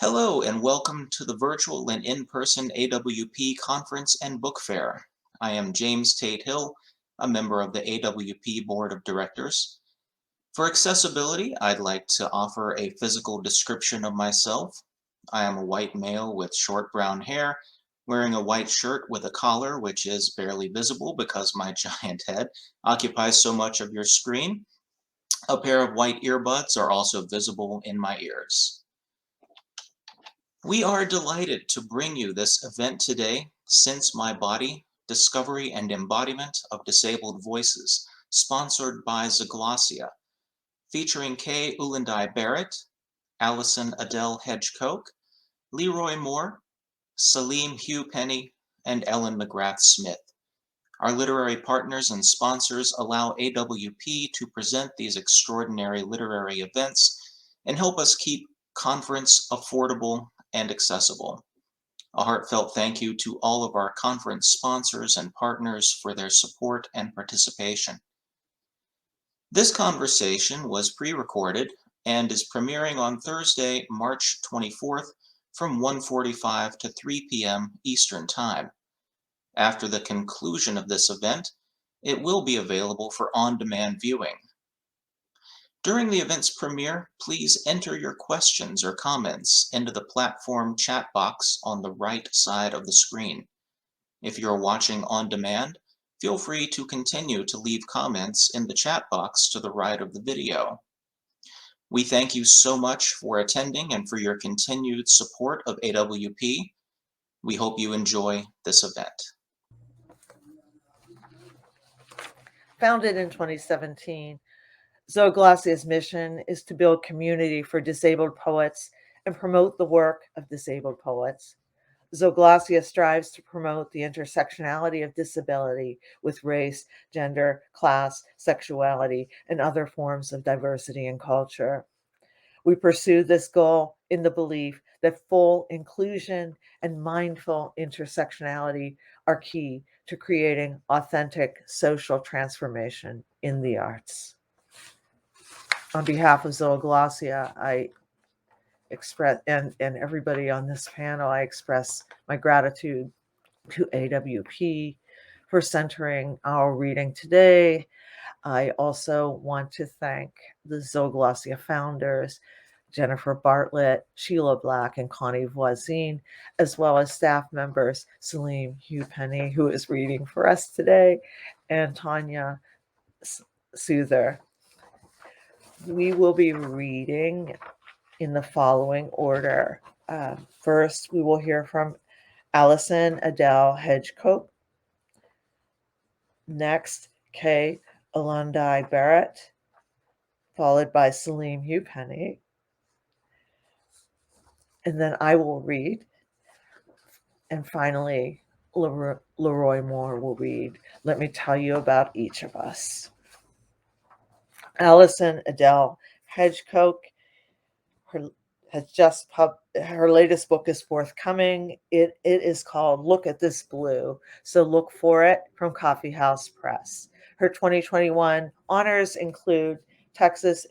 Hello and welcome to the virtual and in-person AWP Conference and Book Fair. I am James Tate Hill, a member of the AWP Board of Directors. For accessibility, I'd like to offer a physical description of myself. I am a white male with short brown hair, wearing a white shirt with a collar which is barely visible because my giant head occupies so much of your screen. A pair of white earbuds are also visible in my ears. We are delighted to bring you this event today, Since My Body, Discovery and Embodiment of Disabled Voices, sponsored by Zoeglassia, featuring Kay Ulanday Barrett, Allison Adele Hedgecoke, Leroy Moore, Salim Hugh Penny, and Ellen McGrath Smith. Our literary partners and sponsors allow AWP to present these extraordinary literary events and help us keep conference affordable and accessible. A heartfelt thank you to all of our conference sponsors and partners for their support and participation. This conversation was pre-recorded and is premiering on Thursday, March 24th from 1:45 to 3 p.m. Eastern Time. After the conclusion of this event, it will be available for on-demand viewing. During the event's premiere, please enter your questions or comments into the platform chat box on the right side of the screen. If you're watching on demand, feel free to continue to leave comments in the chat box to the right of the video. We thank you so much for attending and for your continued support of AWP. We hope you enjoy this event. Founded in 2017, Zoeglassia's mission is to build community for disabled poets and promote the work of disabled poets. Zoeglassia strives to promote the intersectionality of disability with race, gender, class, sexuality, and other forms of diversity and culture. We pursue this goal in the belief that full inclusion and mindful intersectionality are key to creating authentic social transformation in the arts. On behalf of Zoeglassia, I express, and everybody on this panel, I express my gratitude to AWP for centering our reading today. I also want to thank the Zoeglassia founders, Jennifer Bartlett, Sheila Black, and Connie Voisin, as well as staff members Salim Hugh Penny, who is reading for us today, and Tanya Souther. We will be reading in the following order. First, we will hear from Allison Adele Hedgecoke. Next, Kay Ulanday Barrett, followed by Salim Hugh Penny. And then I will read. And finally, Leroy Moore will read. Let me tell you about each of us. Allison Adele Hedgecoke her latest book is forthcoming. It is called Look at This Blue. So look for it from Coffee House Press. Her 2021 honors include Texas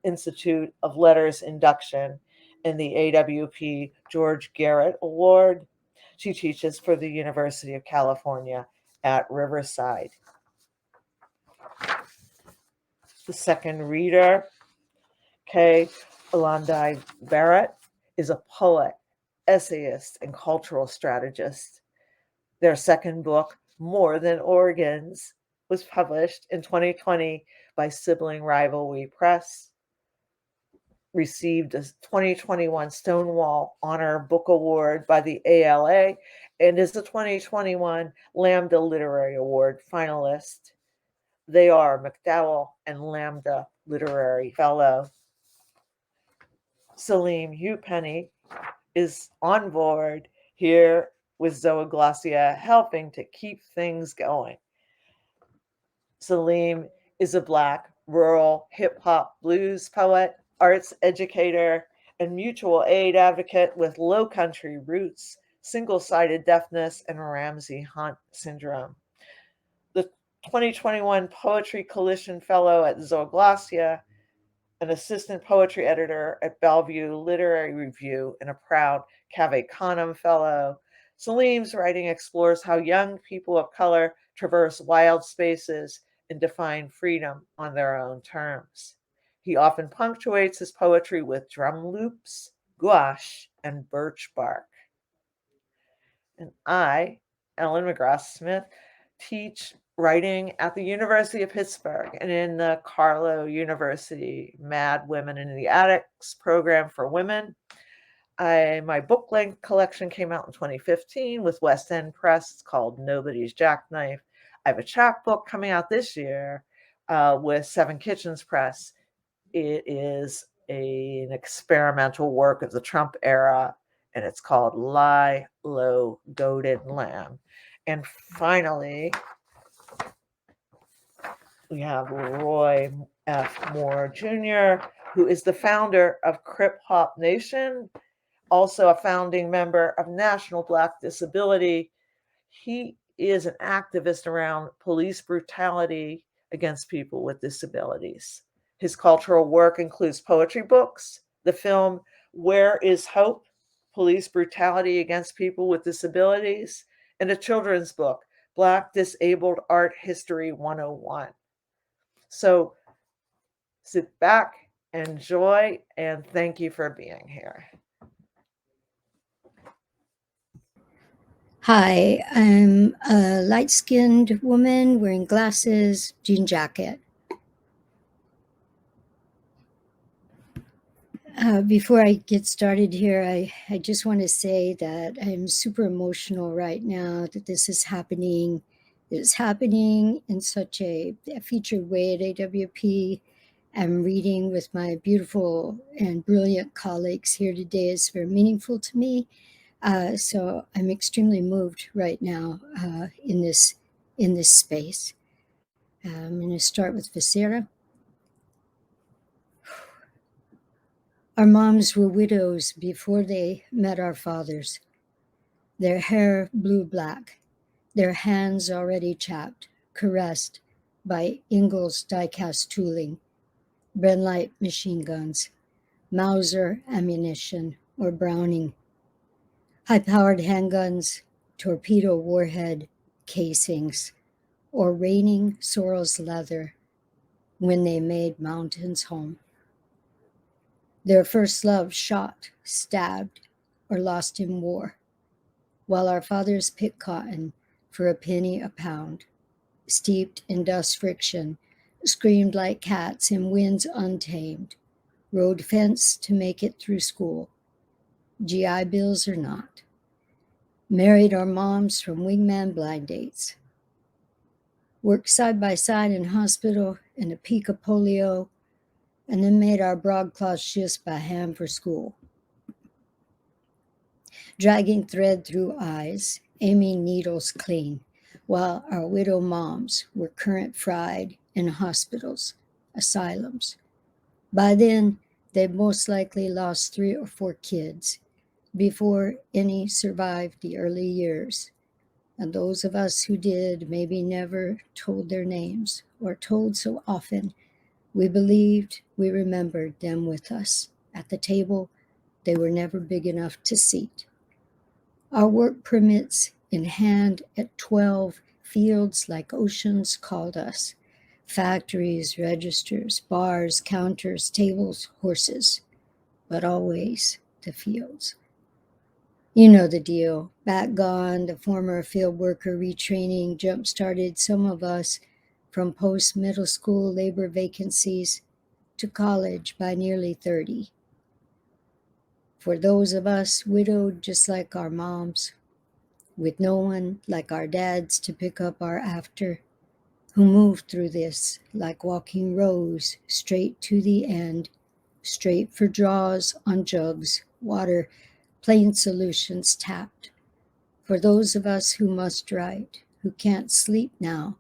Institute of Letters induction and the AWP George Garrett Award. She teaches for the University of California at Riverside. The second reader, Kay Ulanday Barrett, is a poet, essayist, and cultural strategist. Their second book, More Than Organs, was published in 2020 by sibling Rivalry Press, received a 2021 Stonewall Honor Book Award by the ALA, and is a 2021 Lambda Literary Award finalist. They are MacDowell and Lambda Literary Fellow. Salim Hugh Penny is on board here with Zoeglassia, helping to keep things going. Salim is a Black rural hip-hop blues poet, arts educator, and mutual aid advocate with low country roots, single-sided deafness, and Ramsay-Hunt syndrome. The 2021 Poetry Coalition Fellow at Zoeglassia, an assistant poetry editor at Bellevue Literary Review, and a proud Cave Canem Fellow. Salim's writing explores how young people of color traverse wild spaces and define freedom on their own terms. He often punctuates his poetry with drum loops, gouache, and birch bark. And I, Ellen McGrath Smith, teach writing at the University of Pittsburgh and in the Carlow University Mad Women in the Attics program for women. My book length collection came out in 2015 with West End Press. It's called Nobody's Jackknife. I have a chapbook coming out this year with Seven Kitchens Press. It is an experimental work of the Trump era, and it's called Lie Low Goated Lamb. And finally, we have Roy F. Moore Jr., who is the founder of Crip Hop Nation, also a founding member of National Black Disability. He is an activist around police brutality against people with disabilities. His cultural work includes poetry books, the film Where is Hope? Police Brutality Against People with Disabilities, and a children's book, Black Disabled Art History 101. So sit back, enjoy, and thank you for being here. Hi, I'm a light-skinned woman wearing glasses, jean jacket. Before I get started here, I just want to say that I'm super emotional right now that this is happening. It's happening in such a featured way at AWP. I'm reading with my beautiful and brilliant colleagues here today. It's very meaningful to me. So I'm extremely moved right now in this space. I'm going to start with Visera. Our moms were widows before they met our fathers. Their hair blue-black, their hands already chapped, caressed by Ingalls die-cast tooling, Brenlight machine guns, Mauser ammunition or Browning, high-powered handguns, torpedo warhead casings, or raining Sorrel's leather when they made mountains home. Their first love shot, stabbed, or lost in war, while our fathers picked cotton for a penny a pound, steeped in dust friction, screamed like cats in winds untamed, rode fence to make it through school, GI Bills or not, married our moms from wingman blind dates, worked side by side in hospital in a peak of polio, and then made our broadcloth shifts by hand for school. Dragging thread through eyes, aiming needles clean, while our widow moms were current fried in hospitals, asylums. By then, they'd most likely lost 3 or 4 kids before any survived the early years. And those of us who did maybe never told their names, or told so often we believed we remembered them with us. At the table, they were never big enough to seat. Our work permits in hand at 12, fields like oceans called us. Factories, registers, bars, counters, tables, horses, but always the fields. You know the deal. Back gone, the former field worker retraining jump-started some of us from post-middle school labor vacancies to college by nearly 30. For those of us widowed just like our moms, with no one like our dads to pick up our after, who moved through this like walking rows straight to the end, straight for draws on jugs, water, plain solutions tapped. For those of us who must write, who can't sleep now,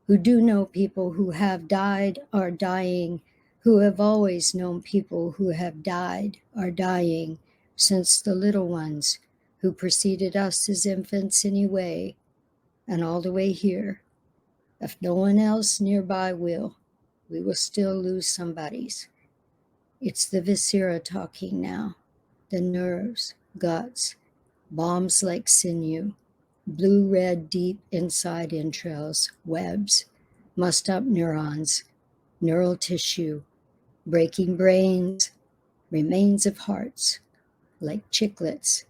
who do know people who have died, are dying, who have always known people who have died, are dying, since the little ones who preceded us as infants anyway, and all the way here. If no one else nearby will, we will still lose somebody's. It's the viscera talking now, the nerves, guts, bombs like sinew, blue-red deep inside entrails, webs, mussed up neurons, neural tissue, breaking brains, remains of hearts, like chiclets,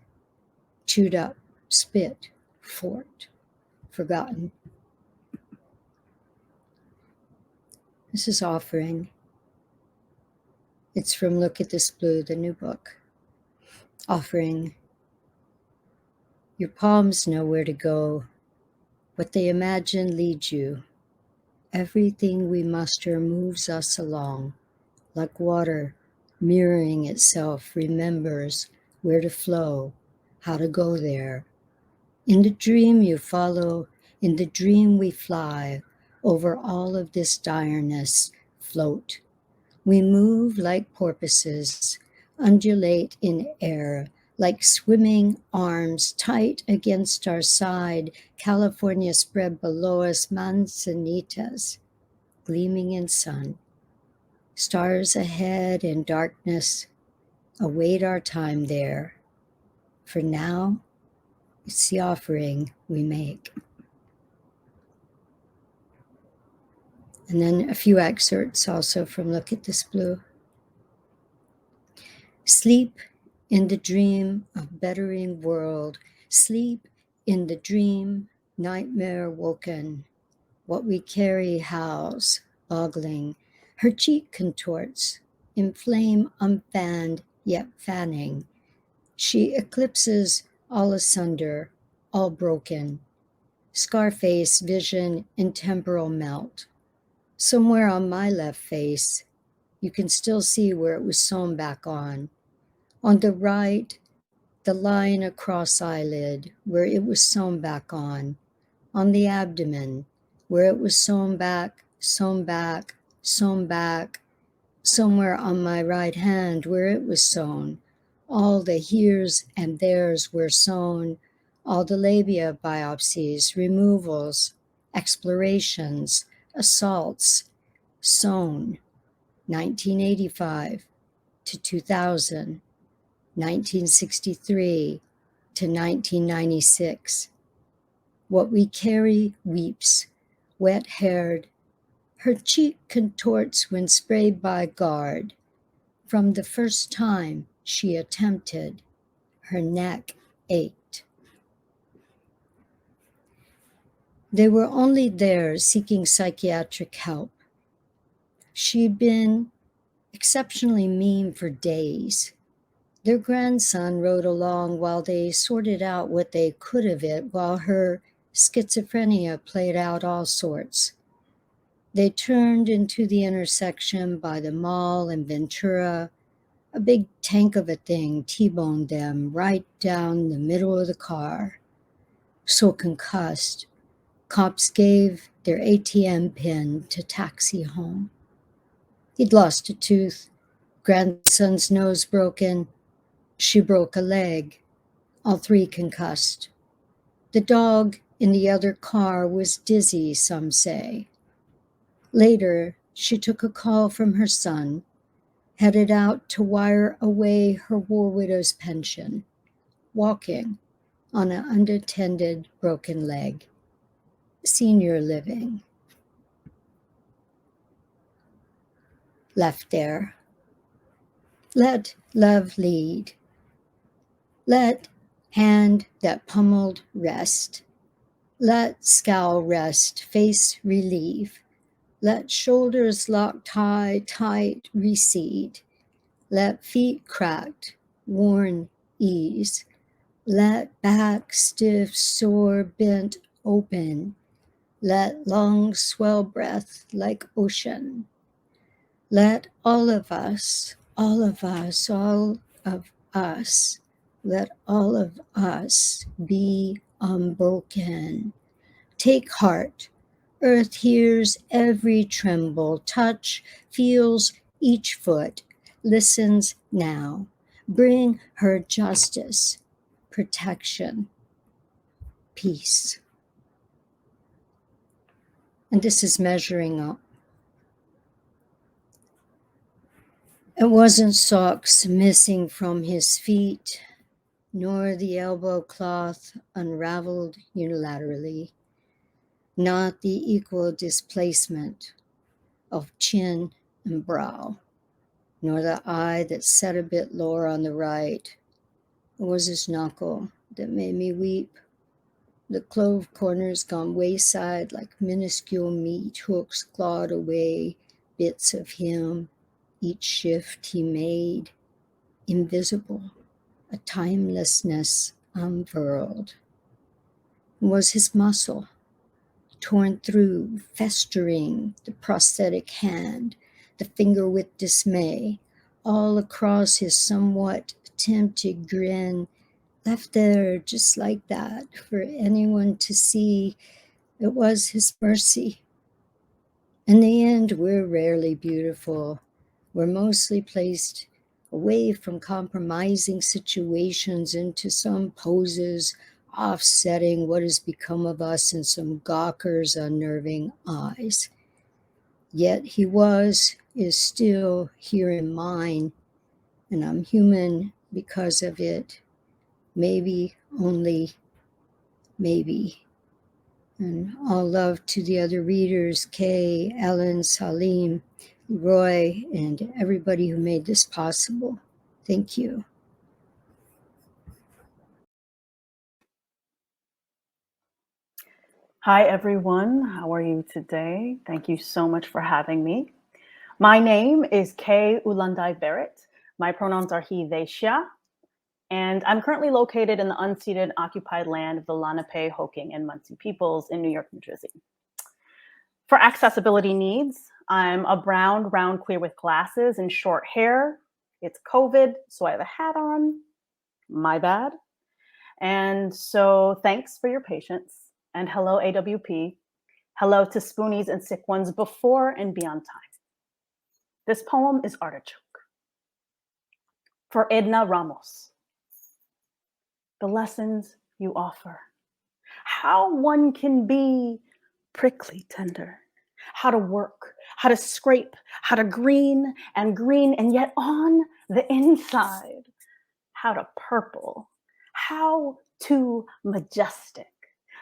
chewed up, spit, forked, forgotten. This is offering. It's from Look at This Blue, the new book. Offering. Your palms know where to go. What they imagine leads you. Everything we muster moves us along. Like water, mirroring itself, remembers where to flow, how to go there. In the dream you follow, in the dream we fly, over all of this direness, float. We move like porpoises, undulate in air, like swimming arms tight against our side, California spread below us, manzanitas, gleaming in sun. Stars ahead in darkness await our time there. For now, it's the offering we make. And then a few excerpts also from Look at This Blue. Sleep in the dream of bettering world. Sleep in the dream, nightmare woken. What we carry howls, ogling. Her cheek contorts, in flame unfanned, yet fanning. She eclipses all asunder, all broken. Scarface vision in temporal melt. Somewhere on my left face, you can still see where it was sewn back on. On the right, the line across eyelid where it was sewn back on. On the abdomen, where it was sewn back, sewn back, sewn back. Somewhere on my right hand where it was sewn. All the heres and theirs were sewn. All the labia biopsies, removals, explorations, assaults, sewn. 1985 to 2000, 1963 to 1996. What we carry weeps, wet-haired. Her cheek contorts when sprayed by guard. From the first time she attempted, her neck ached. They were only there seeking psychiatric help. She'd been exceptionally mean for days. Their grandson rode along while they sorted out what they could of it, while her schizophrenia played out all sorts. They turned into the intersection by the mall in Ventura. A big tank of a thing T-boned them right down the middle of the car. So concussed, cops gave their ATM pin to taxi home. He'd lost a tooth, grandson's nose broken. She broke a leg, all three concussed. The dog in the other car was dizzy, some say. Later, she took a call from her son, headed out to wire away her war widow's pension, walking on an unattended broken leg. Senior living. Left there. Let love lead. Let hand that pummeled rest. Let scowl rest, face relieve. Let shoulders locked high, tight, recede. Let feet cracked, worn, ease. Let back stiff, sore, bent, open. Let lungs swell breath like ocean. Let all of us, all of us, all of us, let all of us be unbroken. Take heart. Earth hears every tremble, touch, feels each foot, listens now. Bring her justice, protection, peace. And this is measuring up. It wasn't socks missing from his feet, nor the elbow cloth unraveled unilaterally, not the equal displacement of chin and brow, nor the eye that sat a bit lower on the right. It was his knuckle that made me weep. The clove corners gone wayside like minuscule meat hooks clawed away bits of him, each shift he made, invisible, a timelessness unfurled. It was his muscle, torn through, festering, the prosthetic hand, the finger with dismay, all across his somewhat tempted grin, left there just like that for anyone to see. It was his mercy. In the end, we're rarely beautiful. We're mostly placed away from compromising situations into some poses, offsetting what has become of us in some gawker's unnerving eyes. Yet he is still here in mine, and I'm human because of it. Maybe, only maybe. And all love to the other readers, Kay, Ellen, Salim, Roy, and everybody who made this possible. Thank you. Hi, everyone. How are you today? Thank you so much for having me. My name is Kay Ulanday Barrett. My pronouns are he, they, sha, and I'm currently located in the unceded occupied land of the Lenape, Hoking, and Munsee peoples in New York, New Jersey. For accessibility needs, I'm a brown, round queer with glasses and short hair. It's COVID, so I have a hat on. My bad. And so thanks for your patience. And hello, AWP. Hello to spoonies and sick ones before and beyond time. This poem is Artichoke. For Edna Ramos. The lessons you offer. How one can be prickly tender. How to work, how to scrape, how to green, and yet on the inside, how to purple, how to majestic.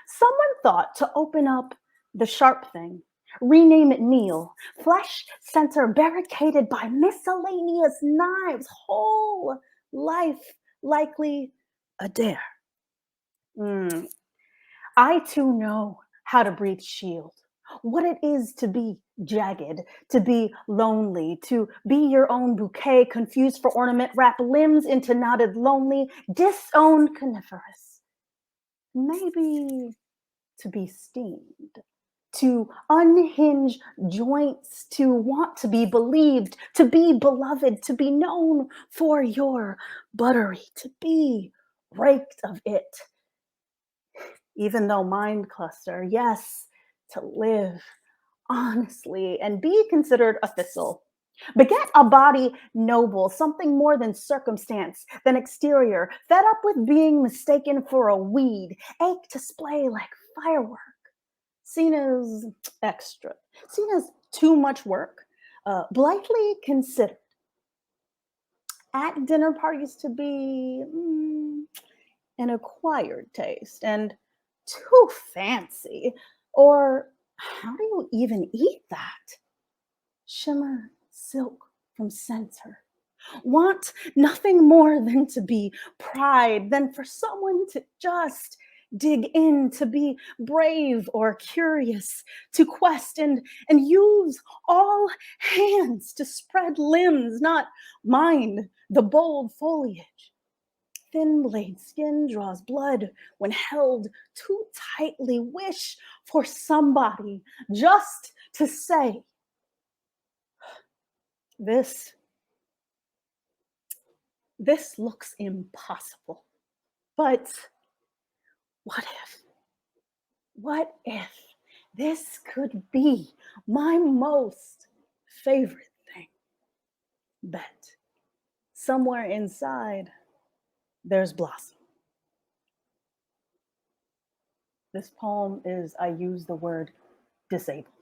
Someone thought to open up the sharp thing, rename it meal, flesh center barricaded by miscellaneous knives, whole life likely a dare. I too know how to breathe shield, what it is to be jagged, to be lonely, to be your own bouquet, confused for ornament, wrap limbs into knotted lonely, disowned coniferous. Maybe to be steamed, to unhinge joints, to want to be believed, to be beloved, to be known for your buttery, to be raked of it. Even though mind cluster, yes, to live honestly and be considered a thistle. Beget a body noble, something more than circumstance, than exterior, fed up with being mistaken for a weed, ache to splay like firework, seen as extra, seen as too much work, blithely considered. At dinner parties to be an acquired taste and too fancy, or how do you even eat that? Shimmer silk from center. Want nothing more than to be pride, than for someone to just dig in, to be brave or curious, to quest and use all hands to spread limbs, not mind the bold foliage. Thin blade skin draws blood when held too tightly. Wish for somebody just to say, this looks impossible. But what if this could be my most favorite thing? Bet somewhere inside there's blossom. This poem is, I use the word disabled.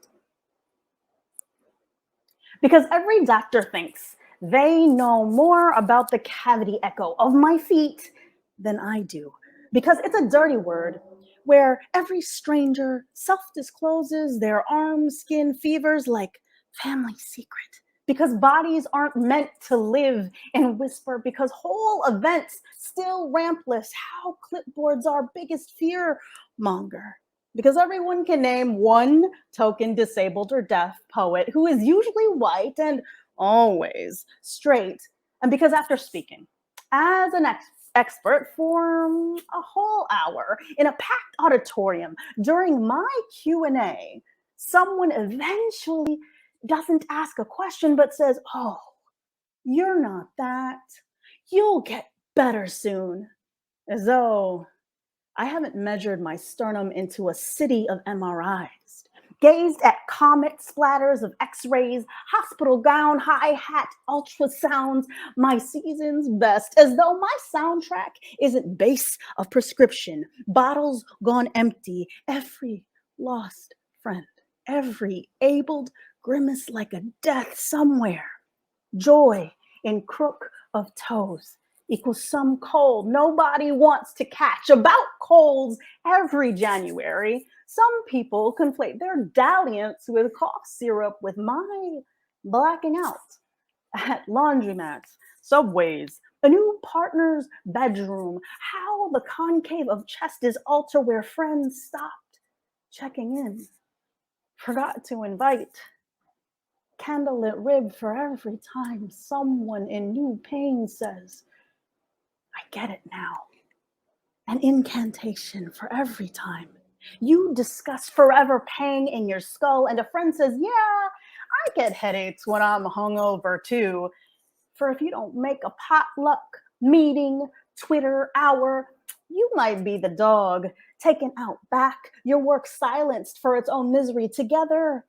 Because every doctor thinks They know more about the cavity echo of my feet than I do, because it's a dirty word where every stranger self-discloses their arm skin fevers like family secret, because bodies aren't meant to live and whisper, because whole events still rampless, how clipboards are biggest fear monger, because everyone can name one token disabled or deaf poet who is usually white and always straight, and because after speaking as an expert for a whole hour in a packed auditorium during my Q&A, someone eventually doesn't ask a question but says, "Oh, you're not that. You'll get better soon." As though I haven't measured my sternum into a city of MRIs, gazed at comet splatters of x-rays, hospital gown, hi-hat, ultrasounds, my season's best, as though my soundtrack isn't base of prescription, bottles gone empty, every lost friend, every abled grimace like a death somewhere, joy in crook of toes equals some cold nobody wants to catch. About colds every January, some people conflate their dalliance with cough syrup with my blacking out at laundromats, subways, a new partner's bedroom, how the concave of chest is altar where friends stopped checking in, forgot to invite, candlelit rib for every time someone in new pain says, "I get it now." An incantation for every time you discuss forever pain in your skull and a friend says, "Yeah, I get headaches when I'm hungover too." For if you don't make a potluck meeting, Twitter hour, you might be the dog taken out back, your work silenced for its own misery. Together,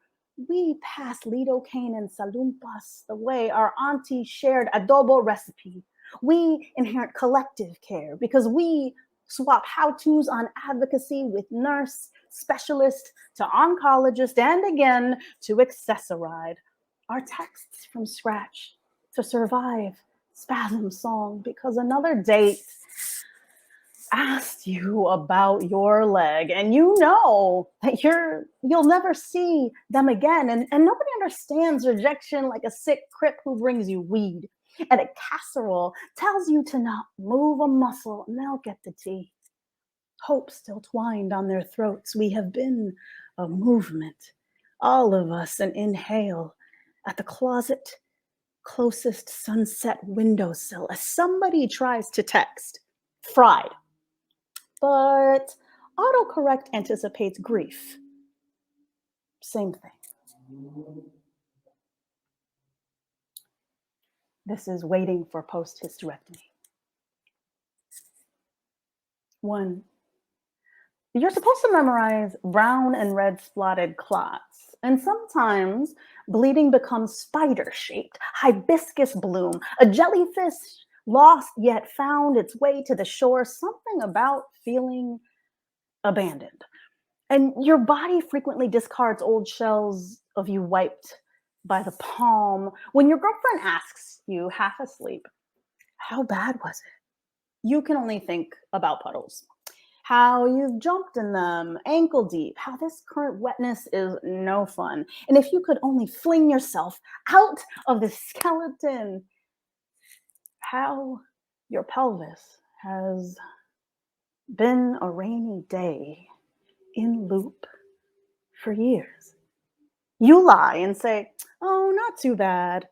we pass lidocaine and salumpas the way our auntie shared adobo recipe. We inherit collective care because we swap how-tos on advocacy with nurse, specialist to oncologist, and again to accessoride our texts from scratch to survive spasm song because another date asked you about your leg and you know that you'll never see them again, and nobody understands rejection like a sick crip who brings you weed and a casserole tells you to not move a muscle and they'll get the tea. Hope still twined on their throats. We have been a movement, all of us, and inhale at the closet closest sunset windowsill as somebody tries to text. Fried. But autocorrect anticipates grief. Same thing. This is waiting for post-hysterectomy. 1. You're supposed to memorize brown and red spotted clots, and sometimes bleeding becomes spider-shaped, hibiscus bloom, a jellyfish lost yet found its way to the shore, something about feeling abandoned. And your body frequently discards old shells of you wiped by the palm when your girlfriend asks you, half asleep, "How bad was it?" You can only think about puddles, how you've jumped in them ankle deep, how this current wetness is no fun. And if you could only fling yourself out of the skeleton, how your pelvis has been a rainy day in loop for years. You lie and say, "Oh, not too bad."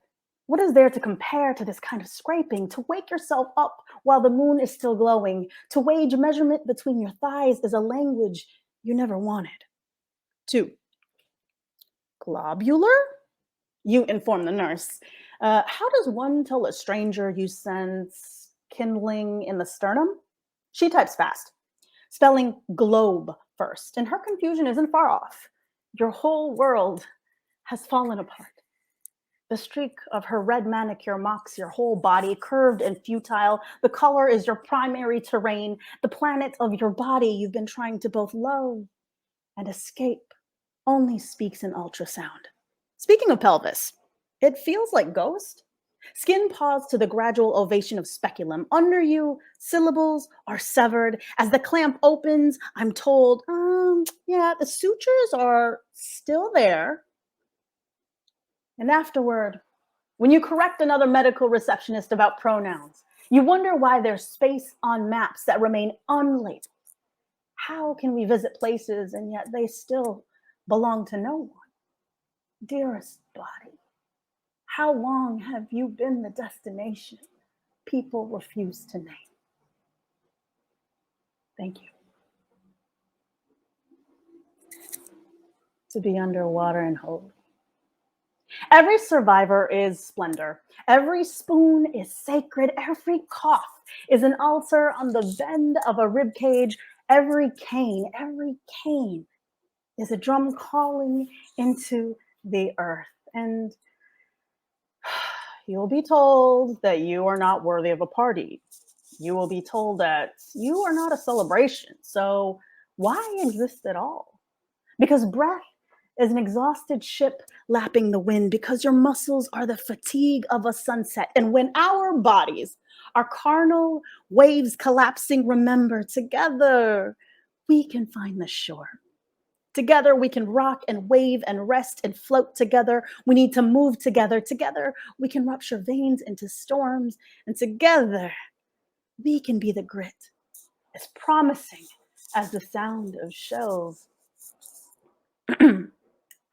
What is there to compare to this kind of scraping? To wake yourself up while the moon is still glowing, to wage measurement between your thighs is a language you never wanted. 2. Globular? You inform the nurse. How does one tell a stranger you sense kindling in the sternum? She types fast, spelling globe first, and her confusion isn't far off. Your whole world has fallen apart. The streak of her red manicure mocks your whole body, curved and futile. The color is your primary terrain, the planet of your body you've been trying to both love and escape only speaks in ultrasound. Speaking of pelvis, it feels like ghost. Skin paws to the gradual ovation of speculum. Under you, syllables are severed. As the clamp opens, I'm told, yeah, the sutures are still there. And afterward, when you correct another medical receptionist about pronouns, you wonder why there's space on maps that remain unlabeled. How can we visit places and yet they still belong to no one? Dearest body, how long have you been the destination people refuse to name? Thank you. To be underwater and holy. Every survivor is splendor. Every spoon is sacred. Every cough is an altar on the bend of a rib cage. Every cane is a drum calling into the earth. And you'll be told that you are not worthy of a party. You will be told that you are not a celebration. So why exist at all? Because breath is an exhausted ship lapping the wind, because your muscles are the fatigue of a sunset. And when our bodies are carnal waves collapsing, remember, together we can find the shore. Together we can rock and wave and rest and float together. We need to move together. Together we can rupture veins into storms. And together we can be the grit, as promising as the sound of shells.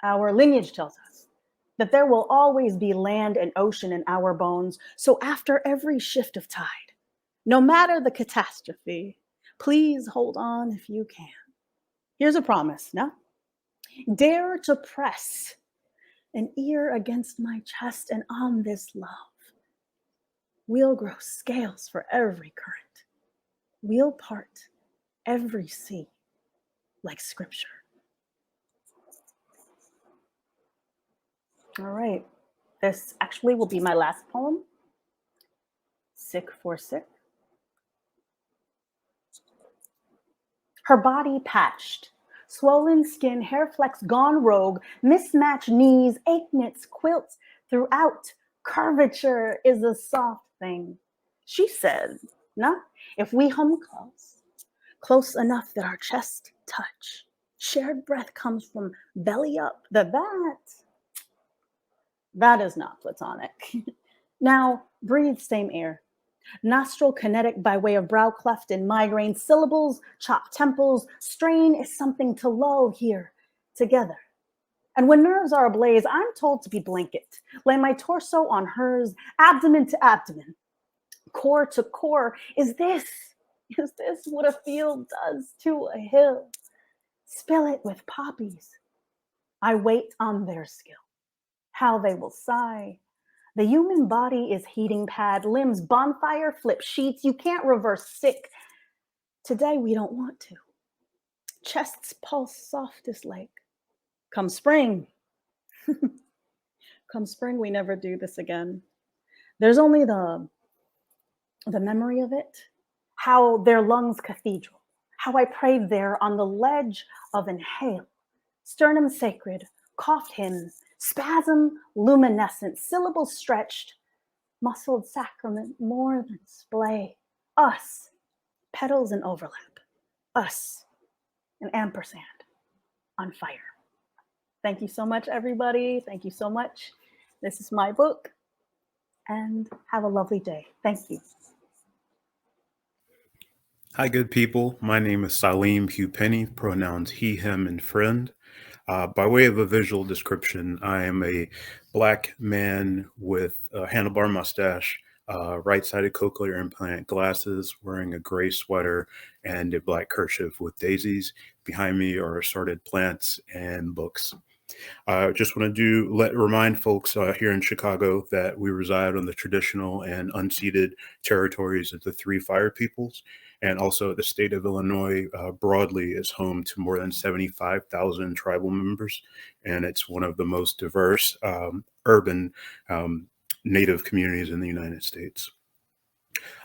Our lineage tells us that there will always be land and ocean in our bones. So after every shift of tide, no matter the catastrophe, please hold on if you can. Here's a promise, no? Dare to press an ear against my chest, and on this love, we'll grow scales for every current. We'll part every sea like scripture. All right, this actually will be my last poem. Sick for sick. Her body patched, swollen skin, hair flecks gone rogue, mismatched knees, ache knits, quilts throughout. Curvature is a soft thing. She said, nah, if we hum close enough that our chest touch, shared breath comes from belly up, that is not platonic. Now, breathe same air. Nostril kinetic by way of brow cleft and migraine, syllables, chopped temples, strain is something to lull here together. And when nerves are ablaze, I'm told to be blanket, lay my torso on hers, abdomen to abdomen, core to core. Is this what a field does to a hill? Spill it with poppies. I wait on their skill. How they will sigh. The human body is heating pad, limbs bonfire, flip sheets. You can't reverse sick. Today we don't want to. Chests pulse softest like. Come spring. Come spring, we never do this again. There's only the memory of it. How their lungs cathedral. How I prayed there on the ledge of inhale. Sternum sacred, coughed hymns, spasm luminescent, syllables stretched, muscled sacrament more than splay. Us, petals in overlap. Us, an ampersand on fire. Thank you so much, everybody. Thank you so much. This is my book, and have a lovely day. Thank you. Hi, good people. My name is Salim Penny, pronouns he, him, and friend. By way of a visual description, I am a Black man with a handlebar mustache, right-sided cochlear implant, glasses, wearing a gray sweater, and a black kerchief with daisies. Behind me are assorted plants and books. I just want to remind folks here in Chicago that we reside on the traditional and unceded territories of the three Fire Peoples, and also the state of Illinois broadly is home to more than 75,000 tribal members, and it's one of the most diverse urban Native communities in the United States.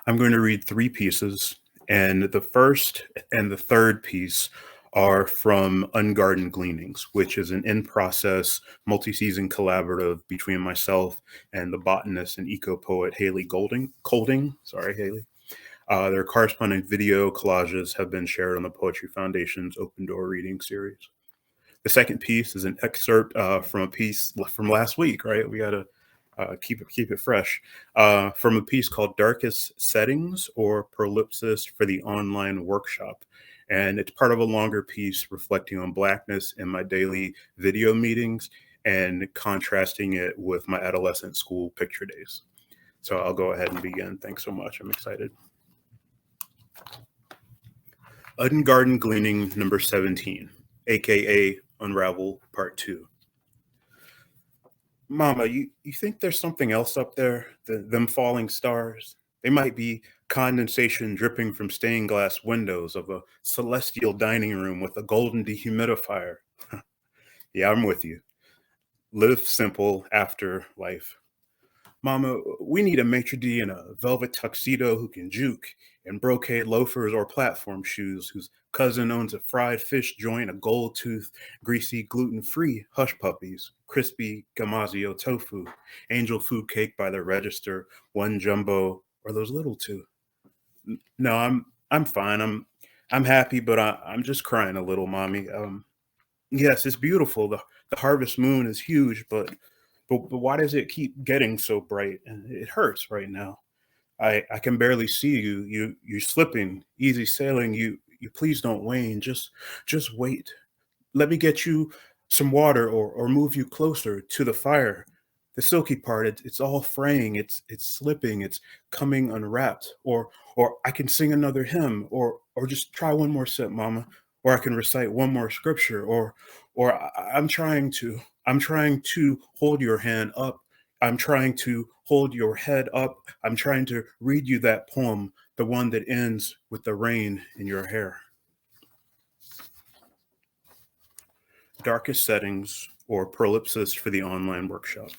I'm going to read three pieces, and the first and the third piece are from Ungarden Gleanings, which is an in-process, multi-season collaborative between myself and the botanist and eco-poet Haley Colding. Sorry, Haley. Their corresponding video collages have been shared on the Poetry Foundation's Open Door Reading Series. The second piece is an excerpt from a piece from last week, right? We got to keep it fresh, from a piece called Darkest Settings, or Prolipsis for the Online Workshop. And it's part of a longer piece reflecting on Blackness in my daily video meetings and contrasting it with my adolescent school picture days. So I'll go ahead and begin. Thanks so much. I'm excited. Ungarden Gleaning number 17, aka Unravel Part 2. Mama, you think there's something else up there? Them falling stars? They might be condensation dripping from stained glass windows of a celestial dining room with a golden dehumidifier. Yeah, I'm with you. Live simple after life. Mama, we need a maitre d' in a velvet tuxedo who can juke, and brocade loafers or platform shoes, whose cousin owns a fried fish joint, a gold tooth, greasy, gluten-free hush puppies, crispy gamazio tofu, angel food cake by the register, one jumbo, or those little two. No, I'm fine. I'm happy, but I'm just crying a little, Mommy. Yes, it's beautiful. The harvest moon is huge, but why does it keep getting so bright? And it hurts right now. I can barely see you. You're slipping, easy sailing. You please don't wane. Just wait. Let me get you some water, or move you closer to the fire. The silky part, it's all fraying. It's slipping. It's coming unwrapped. Or I can sing another hymn, or just try one more sip, Mama. Or I can recite one more scripture. Or I'm trying to hold your hand up. I'm trying to hold your head up. I'm trying to read you that poem, the one that ends with the rain in your hair. Darkest Settings, or Prolipsis for the Online Workshop.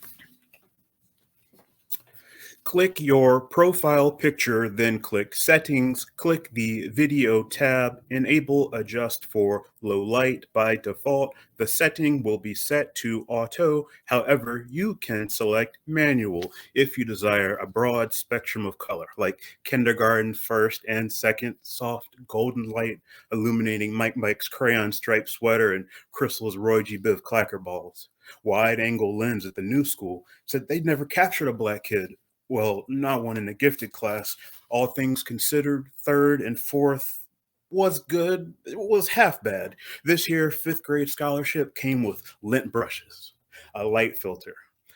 Click your profile picture, then click Settings, click the Video tab, enable Adjust for Low Light. By default, the setting will be set to Auto. However, you can select Manual if you desire a broad spectrum of color, like kindergarten, first and second, soft golden light illuminating Mike's crayon striped sweater and Crystal's Roy G. Biv clacker balls. Wide-angle lens at the new school said they'd never captured a black kid. Well, not one in the gifted class. All things considered, third and fourth was good. It was half bad. This year, fifth grade scholarship came with lint brushes, a light filter,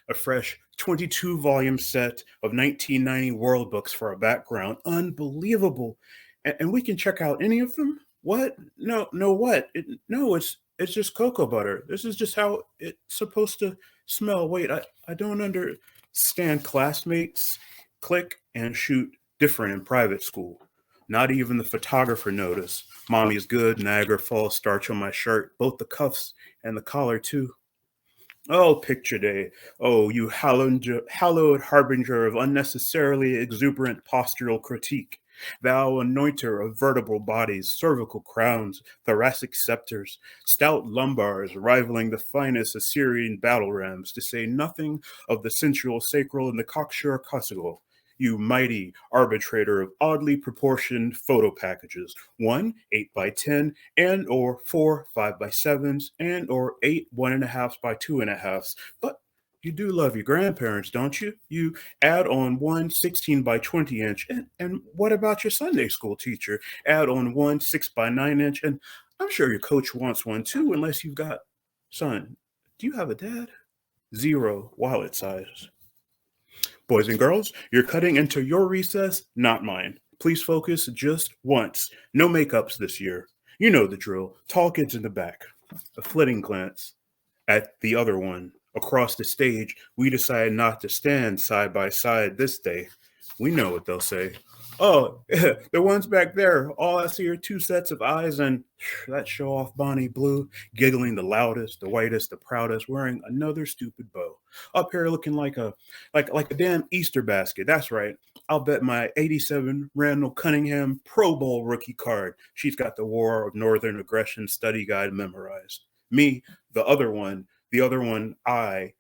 a fresh 22-volume set of 1990 world books for a background. Unbelievable. And we can check out any of them? What? No, what? It's just cocoa butter. This is just how it's supposed to smell. Wait, I don't understand. Classmates click and shoot different in private school. Not even the photographer noticed. Mommy's good, Niagara Falls starch on my shirt, both the cuffs and the collar too. Oh, picture day. Oh, you hallowed harbinger of unnecessarily exuberant postural critique. Thou anointer of vertebral bodies, cervical crowns, thoracic scepters, stout lumbars rivaling the finest Assyrian battle rams, to say nothing of the sensual sacral and the cocksure cossagle. You mighty arbitrator of oddly proportioned photo packages, 1 8x10, and or 4 5x7s, and or 8 1.5 by 2.5s. But you do love your grandparents, don't you? You add on 1 16 by 20 inch. And what about your Sunday school teacher? Add on 1 6 by 9 inch. And I'm sure your coach wants one too, unless you've got, son, do you have a dad? 0 wallet size. Boys and girls, you're cutting into your recess, not mine. Please focus just once. No makeups this year. You know the drill. Tall kids in the back. A flitting glance at the other one. Across the stage, we decide not to stand side by side this day. We know what they'll say. Oh, the ones back there, all I see are 2 sets of eyes and that show-off Bonnie Blue, giggling the loudest, the whitest, the proudest, wearing another stupid bow. Up here looking like a damn Easter basket. That's right. I'll bet my 87 Randall Cunningham Pro Bowl rookie card. She's got the War of Northern Aggression study guide memorized. Me, the other one, I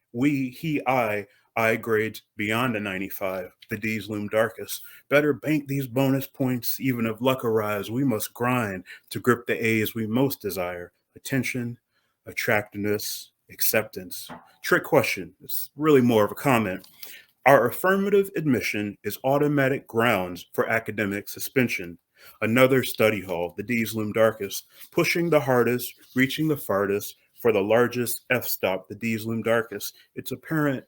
grades beyond a 95. The D's loom darkest. Better bank these bonus points. Even if luck arrives, we must grind to grip the A's we most desire. Attention, attractiveness, acceptance. Trick question. It's really more of a comment. Our affirmative admission is automatic grounds for academic suspension. Another study hall, the D's loom darkest, pushing the hardest, reaching the farthest, for the largest f-stop, the D's loom darkest. It's apparent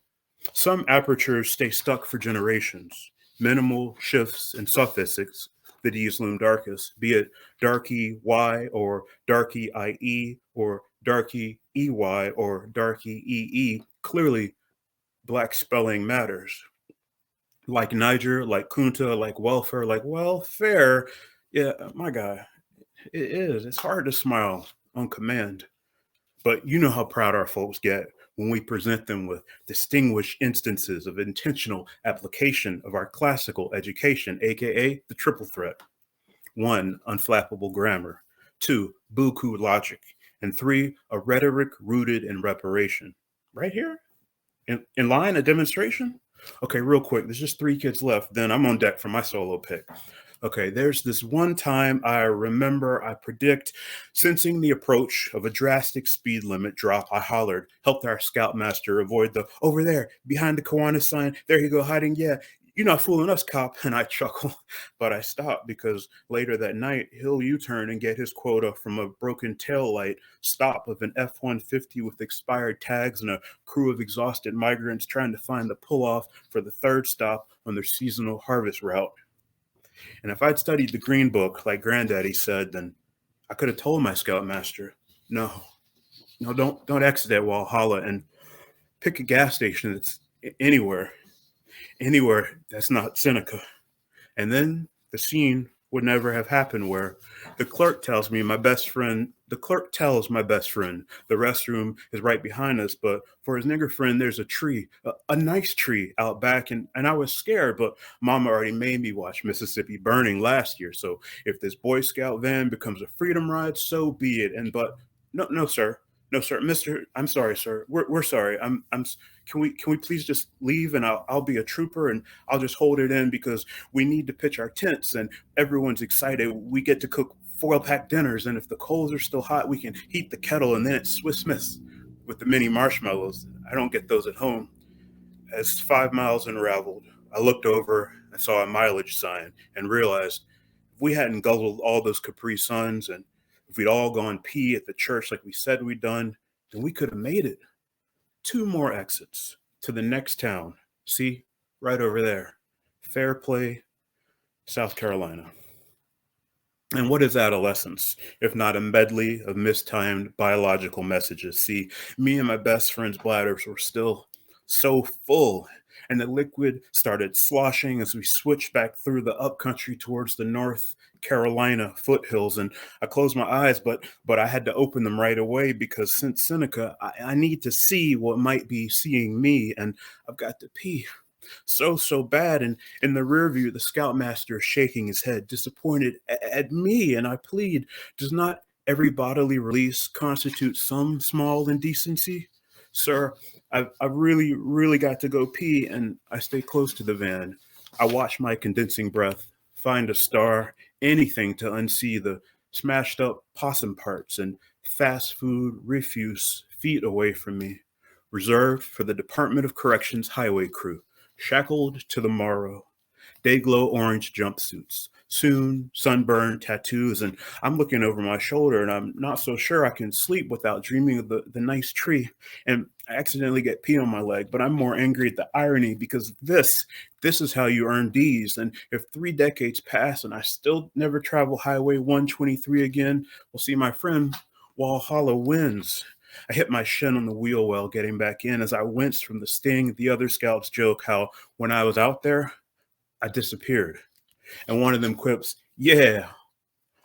some apertures stay stuck for generations. Minimal shifts in suffixes, the D's loom darkest, be it darky Y or darky IE or darky EY or darky EE. Clearly, Black spelling matters. Like Niger, like Kunta, like welfare, like welfare. Yeah, my guy, it is. It's hard to smile on command. But you know how proud our folks get when we present them with distinguished instances of intentional application of our classical education, aka the triple threat. 1, unflappable grammar. 2, buku logic. And 3, a rhetoric rooted in reparation. Right here? In line, a demonstration? Okay, real quick. There's just 3 kids left. Then I'm on deck for my solo pick. Okay, there's this one time I remember I predict, sensing the approach of a drastic speed limit drop, I hollered, helped our scoutmaster avoid the, over there, behind the Kiwanis sign, there you go, hiding, yeah, you're not fooling us, cop, and I chuckle. But I stopped because later that night, he'll U-turn and get his quota from a broken taillight stop of an F-150 with expired tags and a crew of exhausted migrants trying to find the pull-off for the 3rd stop on their seasonal harvest route. And if I'd studied the Green Book, like Granddaddy said, then I could have told my scoutmaster, no, don't exit at Walhalla and pick a gas station that's anywhere that's not Seneca. And then the scene would never have happened where the clerk tells my best friend, the restroom is right behind us, but for his nigger friend, there's a tree, a nice tree out back. And I was scared, but Mama already made me watch Mississippi Burning last year. So if this Boy Scout van becomes a freedom ride, so be it. No, sir. No, sir, Mister. I'm sorry, sir. We're sorry. Can we please just leave and I'll be a trooper and I'll just hold it in because we need to pitch our tents and everyone's excited. We get to cook foil pack dinners and if the coals are still hot, we can heat the kettle and then it's Swiss Miss with the mini marshmallows. I don't get those at home. As 5 miles unraveled, I looked over and saw a mileage sign and realized if we hadn't guzzled all those Capri Suns and if we'd all gone pee at the church like we said we'd done, then we could have made it. 2 more exits to the next town. See, right over there. Fairplay, South Carolina. And what is adolescence, if not a medley of mistimed biological messages? See, me and my best friend's bladders were still so full, and the liquid started sloshing as we switched back through the upcountry towards the North Carolina foothills. And I closed my eyes, but I had to open them right away because since Seneca, I need to see what might be seeing me, and I've got to pee. So bad. And in the rear view, the scoutmaster is shaking his head, disappointed at me. And I plead, does not every bodily release constitute some small indecency? Sir, I've really got to go pee. And I stay close to the van. I watch my condensing breath, find a star, anything to unsee the smashed up possum parts and fast food refuse feet away from me, reserved for the Department of Corrections highway crew. Shackled to the morrow, day-glow orange jumpsuits, soon sunburned tattoos, and I'm looking over my shoulder and I'm not so sure I can sleep without dreaming of the nice tree. And I accidentally get pee on my leg, but I'm more angry at the irony because this is how you earn D's. And if 3 decades pass and I still never travel Highway 123 again, well, see, my friend Walhalla wins. I hit my shin on the wheel well getting back in as I winced from the sting. The other scouts joke how when I was out there, I disappeared. And one of them quips, yeah,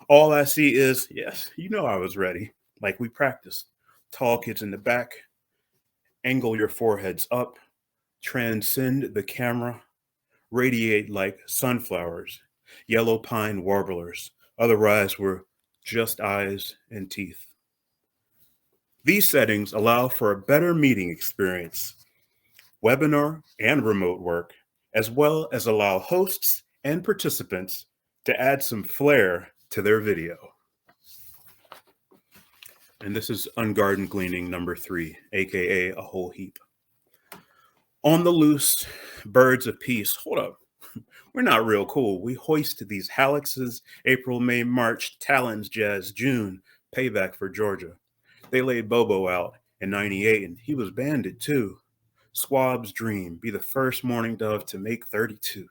all I see is, yes, you know I was ready, like we practiced. Tall kids in the back, angle your foreheads up, transcend the camera, radiate like sunflowers, yellow pine warblers. Otherwise were just eyes and teeth. These settings allow for a better meeting experience, webinar and remote work, as well as allow hosts and participants to add some flair to their video. And this is ungarden gleaning number 3, aka a whole heap. On the loose, birds of peace. Hold up. We're not real cool. We hoist these haliXes, April, May, March, talons, jazz, June, payback for Georgia. They laid Bobo out in 98 and he was banded too. Squab's dream, be the first mourning dove to make 32.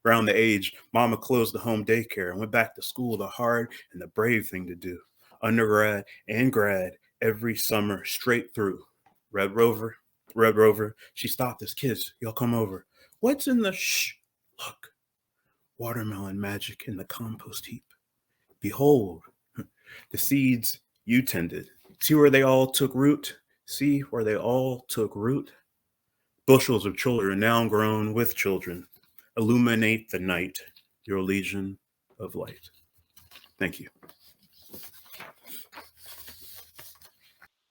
Around the age, mama closed the home daycare and went back to school, the hard and the brave thing to do. Undergrad and grad every summer straight through. Red Rover, she stopped us. Kids, y'all come over. What's in the shh? Look, watermelon magic in the compost heap. Behold, the seeds you tended. See where they all took root? See where they all took root? Bushels of children now grown with children. Illuminate the night, your legion of light. Thank you.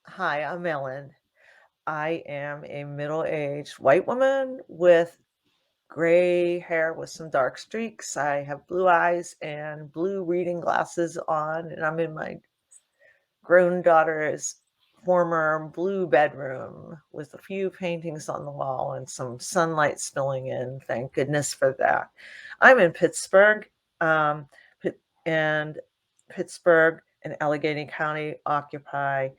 Hi, I'm Ellen. I am a middle-aged white woman with gray hair with some dark streaks. I have blue eyes and blue reading glasses on, and I'm in my grown daughter's former blue bedroom with a few paintings on the wall and some sunlight spilling in. Thank goodness for that. I'm in Pittsburgh, and Pittsburgh and Allegheny County occupy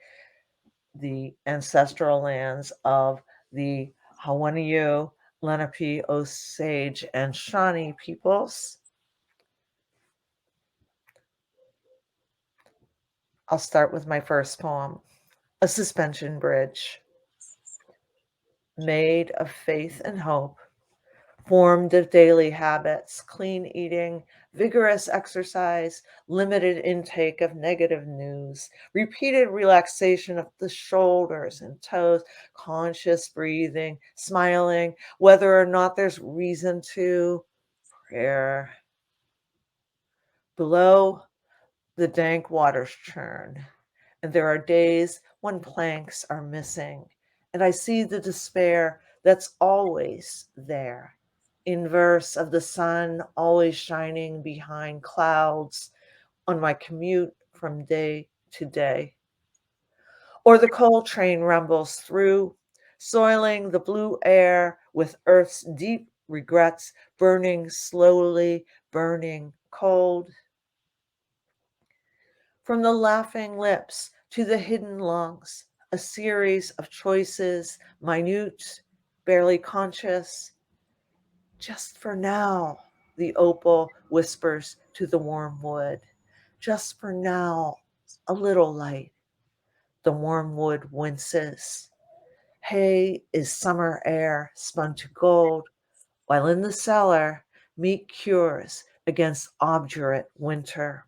the ancestral lands of the Hawaiian, Lenape, Osage, and Shawnee peoples. I'll start with my first poem, A Suspension Bridge. Made of faith and hope, formed of daily habits, clean eating, vigorous exercise, limited intake of negative news, repeated relaxation of the shoulders and toes, conscious breathing, smiling, whether or not there's reason to, prayer. Below, the dank waters churn, and there are days when planks are missing, and I see the despair that's always there. Inverse of the sun always shining behind clouds on my commute from day to day. Or the coal train rumbles through, soiling the blue air with earth's deep regrets, burning slowly, burning cold. From the laughing lips to the hidden lungs, a series of choices, minute, barely conscious. Just for now, the opal whispers to the warm wood. Just for now, a little light. The warm wood winces. Hay is summer air spun to gold, while in the cellar, meat cures against obdurate winter.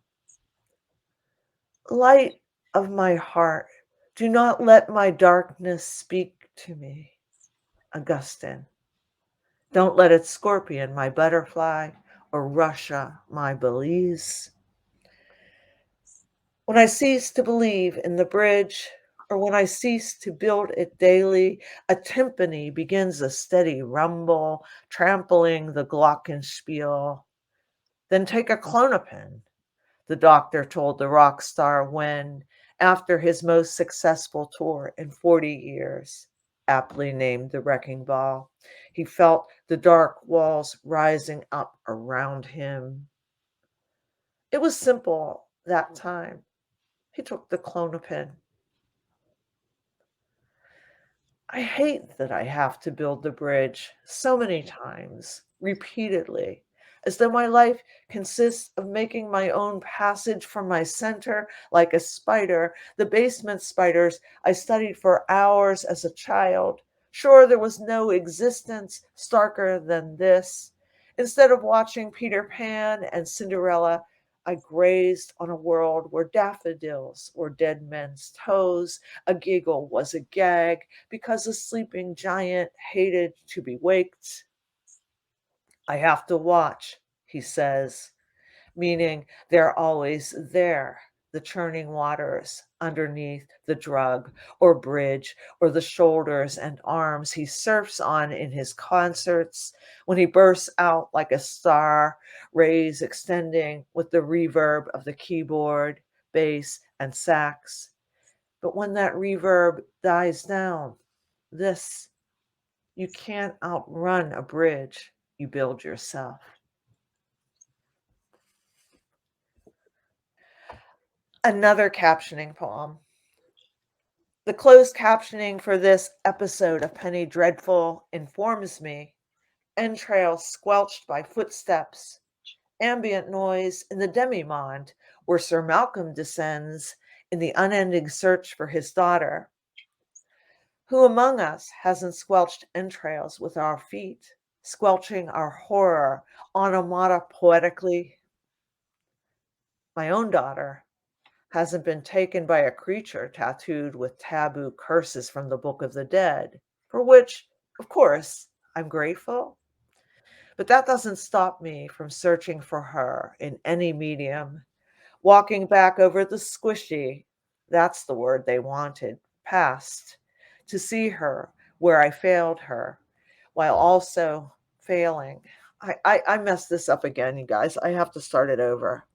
Light of my heart, do not let my darkness speak to me. Augustine. Don't let it scorpion my butterfly or Russia my Belize. When I cease to believe in the bridge, or when I cease to build it daily, a timpani begins a steady rumble, trampling the glockenspiel. Then take a Klonopin, the doctor told the rock star when, after his most successful tour in 40 years, aptly named The Wrecking Ball, he felt the dark walls rising up around him. It was simple that time. He took the Klonopin. I hate that I have to build the bridge so many times, repeatedly, as though my life consists of making my own passage from my center like a spider, the basement spiders I studied for hours as a child. Sure, there was no existence starker than this. Instead of watching Peter Pan and Cinderella, I grazed on a world where daffodils were dead men's toes, a giggle was a gag, because a sleeping giant hated to be waked. I have to watch, he says, meaning they're always there, the churning waters underneath the drug or bridge or the shoulders and arms he surfs on in his concerts when he bursts out like a star, rays extending with the reverb of the keyboard, bass, and sax. But when that reverb dies down, this, you can't outrun a bridge you build yourself. Another captioning poem. The closed captioning for this episode of Penny Dreadful informs me entrails squelched by footsteps, ambient noise in the demi-monde where Sir Malcolm descends in the unending search for his daughter. Who among us hasn't squelched entrails with our feet, squelching our horror onomatopoetically? My own daughter hasn't been taken by a creature tattooed with taboo curses from the Book of the Dead, for which, of course, I'm grateful. But that doesn't stop me from searching for her in any medium, walking back over the squishy, that's the word they wanted, past, to see her where I failed her, while also failing. I messed this up again, you guys. I have to start it over.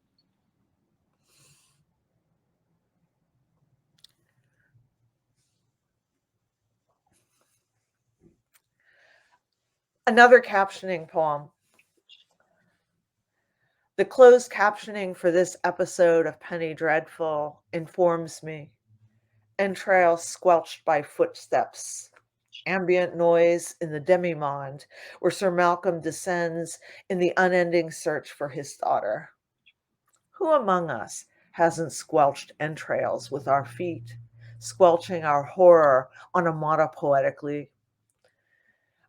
Another captioning poem. The closed captioning for this episode of Penny Dreadful informs me. Entrails squelched by footsteps. Ambient noise in the demi-monde where Sir Malcolm descends in the unending search for his daughter. Who among us hasn't squelched entrails with our feet, squelching our horror onomatopoetically?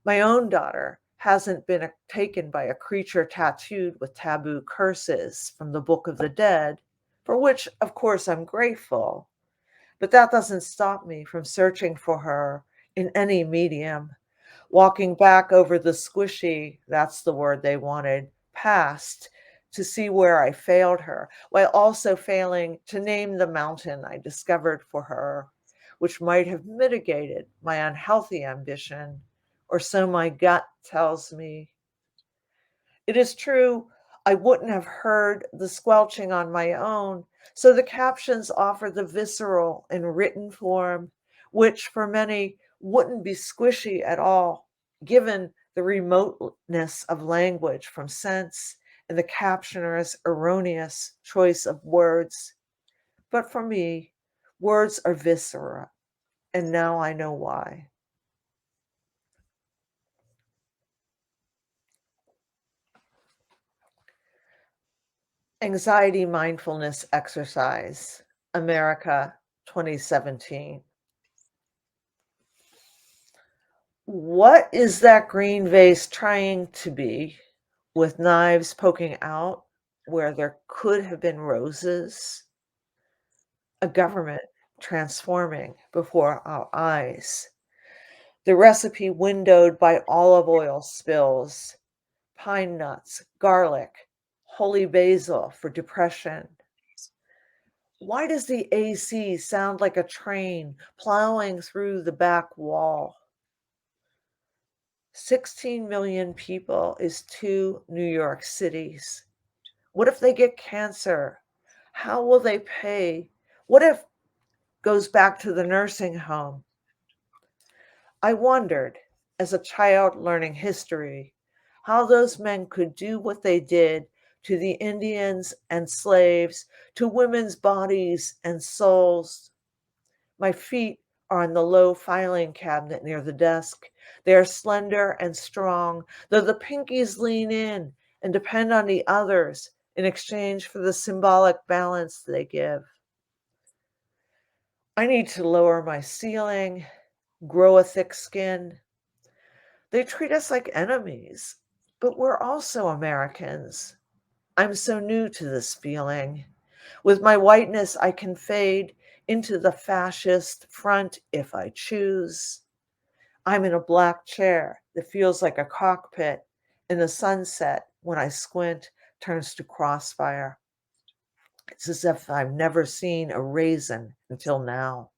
My own daughter hasn't been taken by a creature tattooed with taboo curses from the Book of the Dead, for which, of course, I'm grateful. But that doesn't stop me from searching for her in any medium, walking back over the squishy, that's the word they wanted, past, to see where I failed her, while also failing to name the mountain I discovered for her, which might have mitigated my unhealthy ambition, or so my gut tells me. It is true, I wouldn't have heard the squelching on my own, so the captions offer the visceral in written form, which for many wouldn't be squishy at all, given the remoteness of language from sense and the captioner's erroneous choice of words. But for me, words are viscera, and now I know why. Anxiety Mindfulness Exercise, America, 2017. What is that green vase trying to be, with knives poking out where there could have been roses? A government transforming before our eyes. The recipe windowed by olive oil spills, pine nuts, garlic, holy basil for depression. Why does the AC sound like a train plowing through the back wall? 16 million people is 2 New York cities. What if they get cancer? How will they pay? What if goes back to the nursing home? I wondered, as a child learning history, how those men could do what they did to the Indians and slaves, to women's bodies and souls. My feet are on the low filing cabinet near the desk. They are slender and strong, though the pinkies lean in and depend on the others in exchange for the symbolic balance they give. I need to lower my ceiling, grow a thick skin. They treat us like enemies, but we're also Americans. I'm so new to this feeling. With my whiteness, I can fade into the fascist front if I choose. I'm in a black chair that feels like a cockpit, and the sunset, when I squint, turns to crossfire. It's as if I've never seen a raisin until now.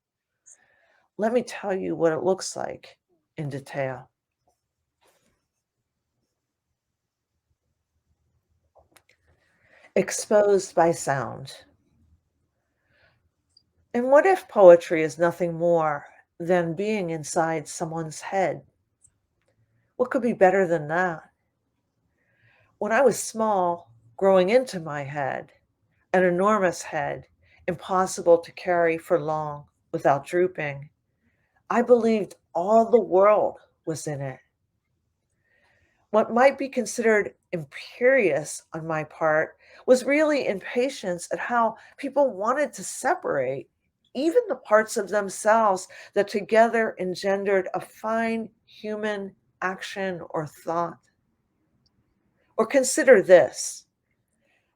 Let me tell you what it looks like in detail. Exposed by sound. And what if poetry is nothing more than being inside someone's head? What could be better than that? When I was small, growing into my head, an enormous head, impossible to carry for long without drooping, I believed all the world was in it. What might be considered imperious on my part was really impatience at how people wanted to separate even the parts of themselves that together engendered a fine human action or thought. Or consider this: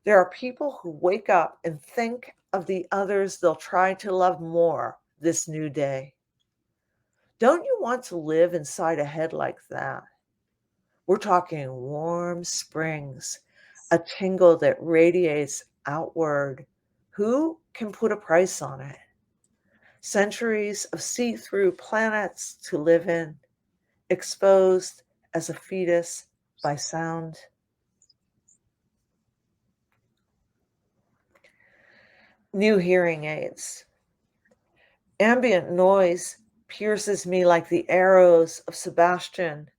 there are people who wake up and think of the others they'll try to love more this new day. Don't you want to live inside a head like that? We're talking warm springs, a tingle that radiates outward. Who can put a price on it? Centuries of see-through planets to live in, exposed as a fetus by sound. New hearing aids. Ambient noise pierces me like the arrows of Sebastian.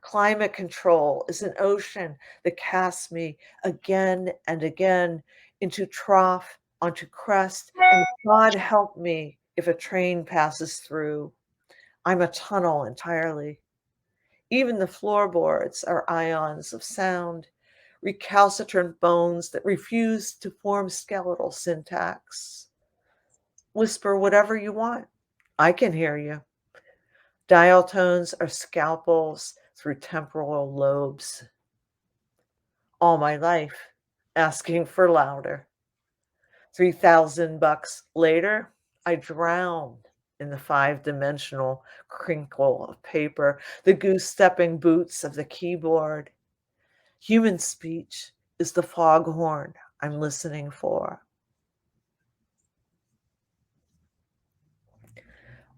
Climate control is an ocean that casts me again and again into trough, onto crest, and God help me if a train passes through. I'm a tunnel entirely. Even the floorboards are ions of sound, recalcitrant bones that refuse to form skeletal syntax. Whisper whatever you want. I can hear you. Dial tones are scalpels through temporal lobes. All my life, asking for louder. $3,000 later, I drowned in the 5-dimensional crinkle of paper, the goose-stepping boots of the keyboard. Human speech is the foghorn I'm listening for.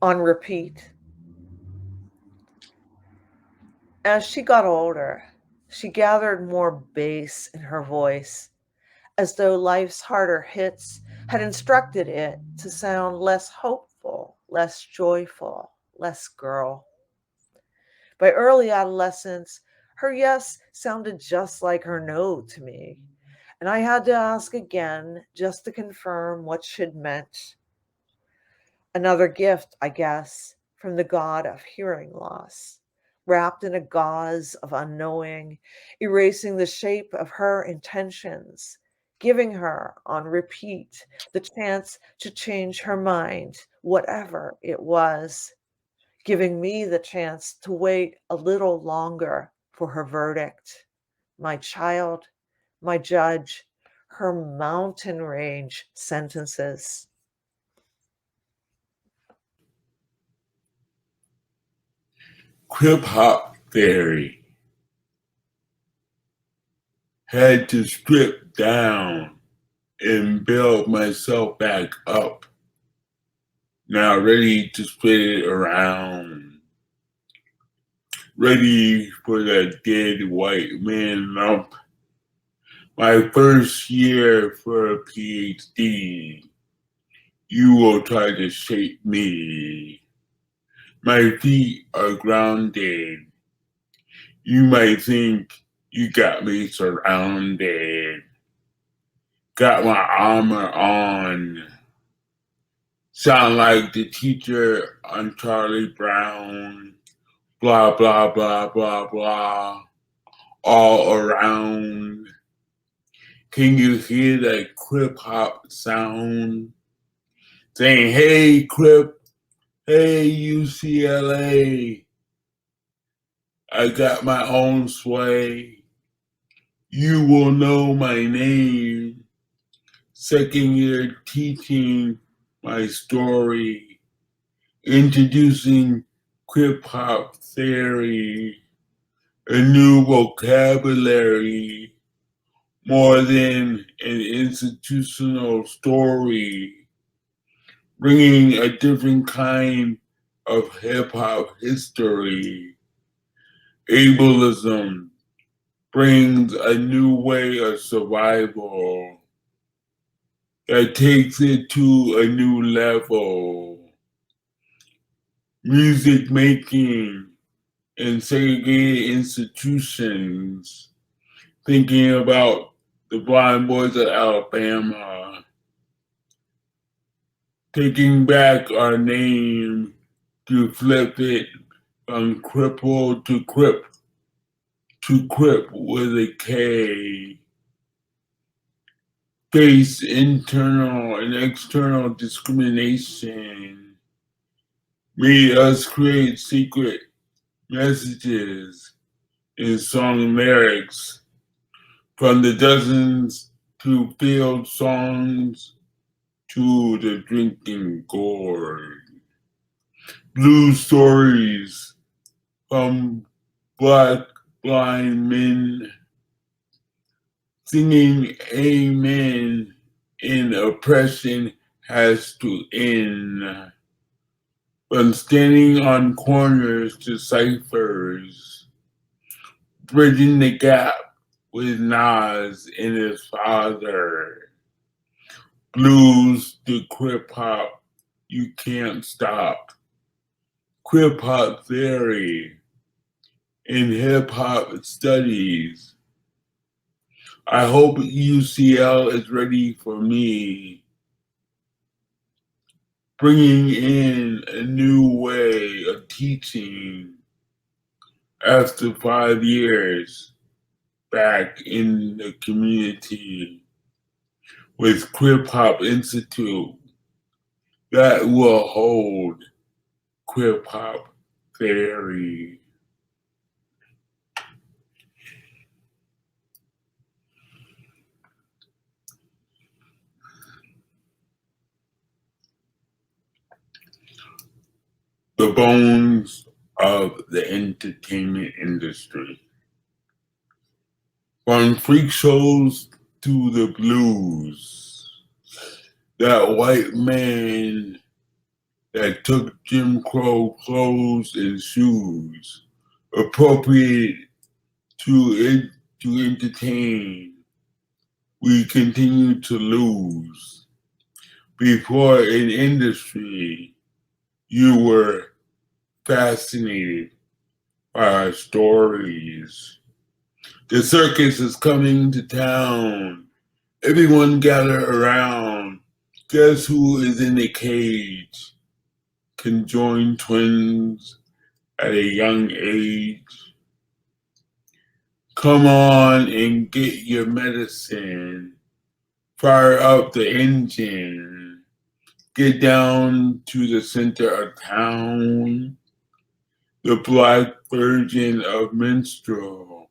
On repeat. As she got older, she gathered more bass in her voice, as though life's harder hits had instructed it to sound less hopeful, less joyful, less girl. By early adolescence, her yes sounded just like her no to me, and I had to ask again just to confirm what she'd meant. Another gift, I guess, from the god of hearing loss, wrapped in a gauze of unknowing, erasing the shape of her intentions, giving her on repeat the chance to change her mind, whatever it was, giving me the chance to wait a little longer for her verdict. My child, my judge, her mountain range sentences. Hip hop theory. Had to strip down and build myself back up. Now ready to spit it around. Ready for that dead white man lump. My first year for a PhD. You will try to shape me. My feet are grounded. You might think you got me surrounded. Got my armor on. Sound like the teacher on Charlie Brown. Blah, blah, blah, blah, blah. All around. Can you hear that Crip Hop sound? Saying, hey, Crip. Hey, UCLA. I got my own sway. You will know my name. Second year teaching my story, introducing hip hop theory, a new vocabulary more than an institutional story, bringing a different kind of hip-hop history. Ableism brings a new way of survival that takes it to a new level. Music making in segregated institutions, thinking about the Blind Boys of Alabama, taking back our name to flip it from cripple to crip with a K. Face internal and external discrimination made us create secret messages in song lyrics, from the dozens to field songs to the drinking gourd. Blue stories from Black blind men singing amen in oppression has to end. From standing on corners to ciphers, bridging the gap with Nas and his father. Blues to crip hop, you can't stop. Crip hop theory in hip hop studies. I hope UCL is ready for me, bringing in a new way of teaching after 5 years back in the community with Crip Hop Institute that will hold Crip Hop theory. The bones of the entertainment industry. From freak shows to the blues, that white man that took Jim Crow clothes and shoes, appropriated to entertain, we continue to lose. Before an industry, you were fascinated by our stories. The circus is coming to town. Everyone gather around. Guess who is in the cage? Conjoined twins at a young age. Come on and get your medicine. Fire up the engine. Get down to the center of town. The Black Virgin of Minstrel.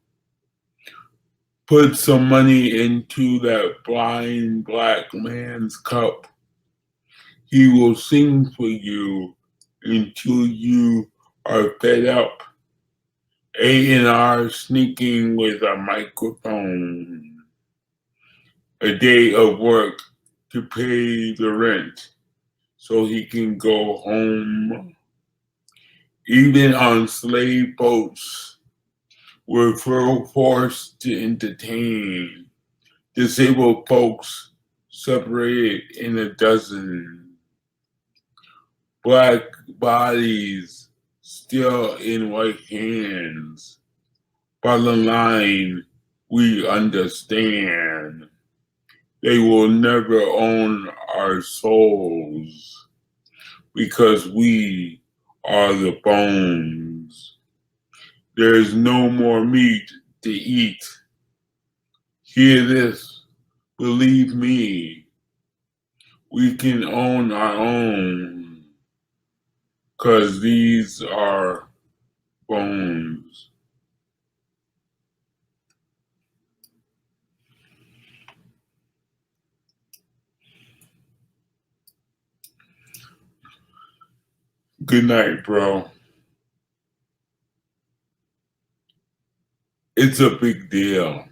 Put some money into that blind black man's cup. He will sing for you until you are fed up. A&R sneaking with a microphone. A day of work to pay the rent so he can go home. Even on slave boats, we're forced to entertain. Disabled folks separated in a dozen. Black bodies still in white hands. Bottom line, we understand. They will never own our souls because we are the bones. There is no more meat to eat. Hear this, believe me, we can own our own because these are bones. Good night, bro. It's a big deal.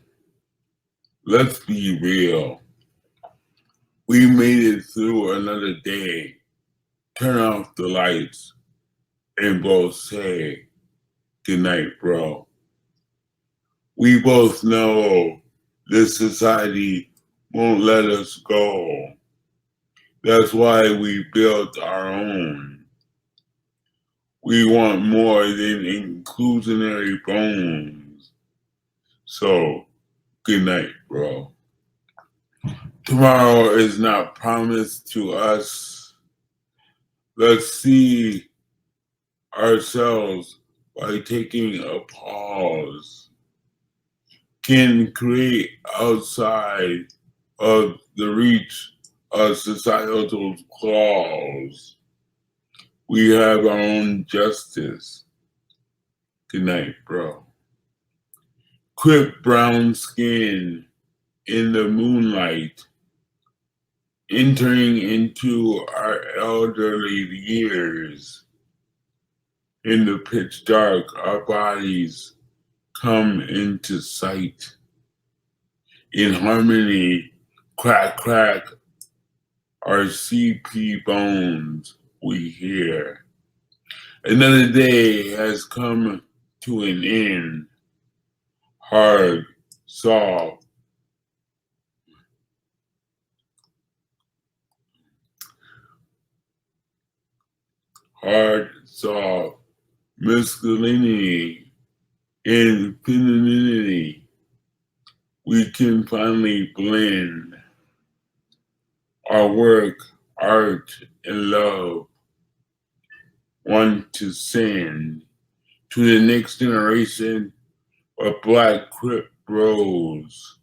Let's be real. We made it through another day. Turn off the lights and both say goodnight, bro. We both know this society won't let us go. That's why we built our own. We want more than inclusionary bones. So, good night, bro. Tomorrow is not promised to us. Let's see ourselves by taking a pause. Can create outside of the reach of societal claws. We have our own justice. Good night, bro. Quick brown skin in the moonlight, entering into our elderly years. In the pitch dark, our bodies come into sight. In harmony, crack, crack, our CP bones we hear. Another day has come to an end. Hard, soft, masculinity, and femininity. We can finally blend our work, art, and love. Want to send to the next generation of Black Crip bros.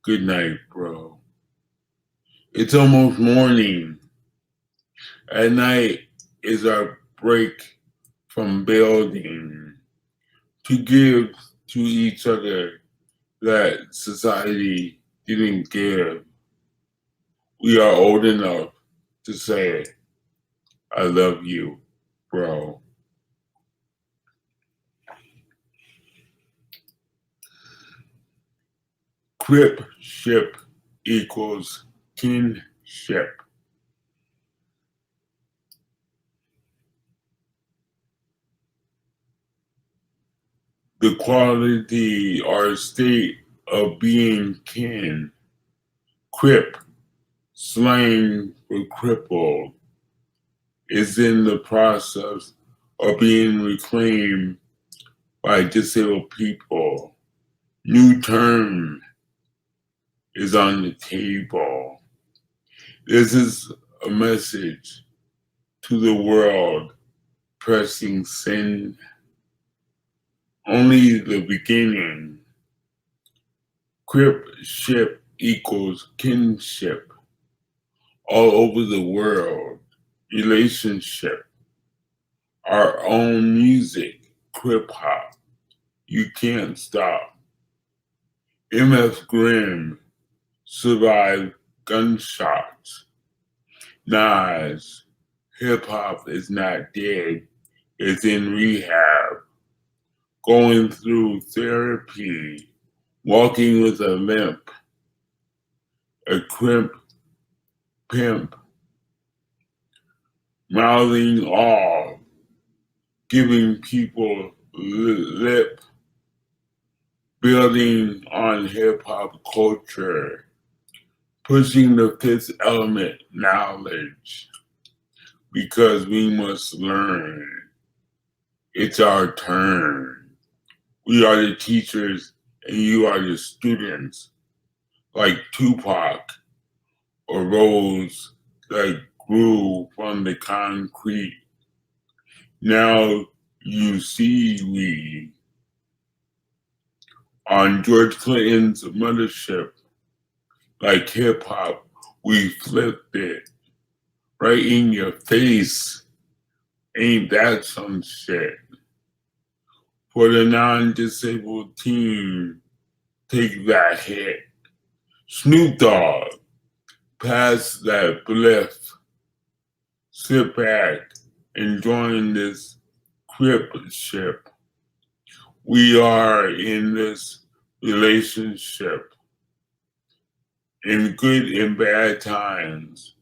Good night, bro. It's almost morning. At night is our break from building to give to each other that society didn't give. We are old enough to say, I love you, bro. Crip ship equals kinship. The quality or state of being kin. Crip, slang for crippled, is in the process of being reclaimed by disabled people. New term is on the table. This is a message to the world pressing send. Only the beginning. Crip ship equals kinship. All over the world. Relationship. Our own music. Crip hop. You can't stop. MF Grimm survived gunshots. Nas, hip hop is not dead. It's in rehab. Going through therapy, walking with a limp, a crimp pimp, mouthing off, giving people lip, building on hip hop culture, pushing the fifth element knowledge, because we must learn. It's our turn. We are the teachers and you are the students, like Tupac or Rose that grew from the concrete. Now you see we on George Clinton's mothership, like hip hop, we flipped it right in your face. Ain't that some shit? For the non-disabled team, take that hit. Snoop Dogg, pass that bliff. Sit back and join this crip ship. we are in this relationship in good and bad times.